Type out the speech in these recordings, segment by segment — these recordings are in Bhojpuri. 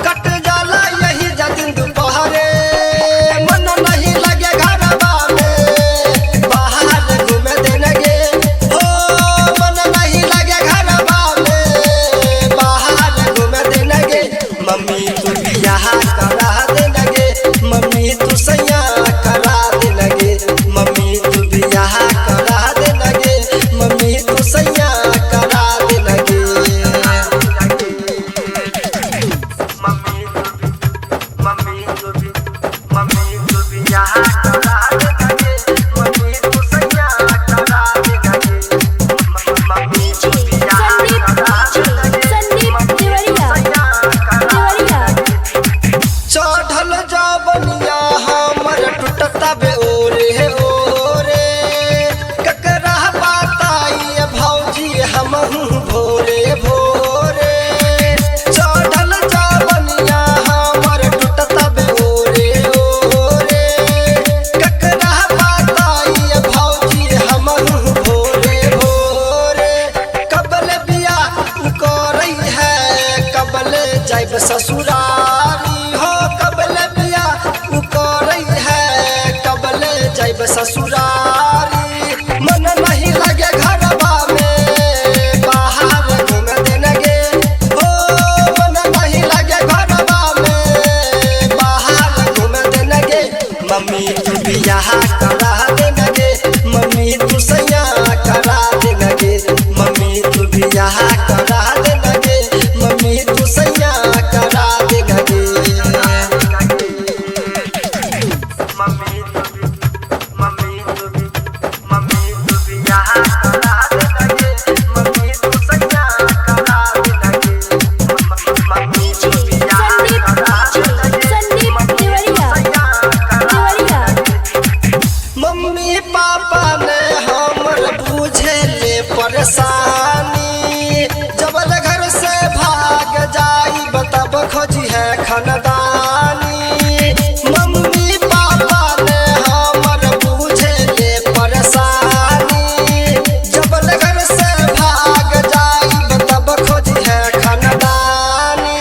कट जाला यही जतिन दोपहरे मन नहीं लगे घरवा में बाहर घूमे देंगे हो मन नहीं लगे घरवा में बाहर घूमे देंगे मम्मी तू बियाह करा देंगे मम्मी तू सैया करा देंगे मम्मी तू बियाह करा देंगे मम्मी तू सैया करा देंगे चढ़ल जाबनिया हमर टूटता बे ओरे ओरे ककरा बताई भौजी हमहू भोरे भोरे चढ़ल जाबनिया हमर टूटता बे ओरे ओरे ककरा बताई भौजी हमहू भोरे भोरे कबल बिया करई है कबल जाइब ससुरारी जाइब ससुरारी मन नहीं लगे घरवा में बाहर घूमे देंगे हो मन नहीं लगे घरवा में बाहर घूमे देंगे मम्मी तू बियाह करा देंगे मम्मी तू सैया करा देंगे मम्मी तू बियाह करा देंगे मम्मी तू सैया करा देंगे मम्मी पापा ने हमर बुझे ले परेशानी जबल घर से भाग जाई तब खोजी है खानदानी मम्मी पापा ने हमर बुझे ले परेशानी जबल घर से भाग जाई तब खोजी है खानदानी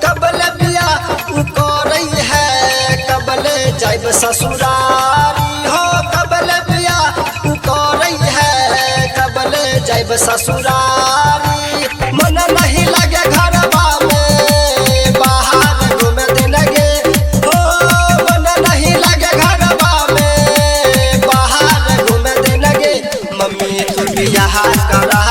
कबल बिया करई है कबल जाइब ससुरारी जाइब ससुरारी मन नहीं लगे घरवा में बाहर घूमे देंगे हो मन नहीं लगे घरवा में बाहर घूमे देंगे मम्मी तू बियाह करा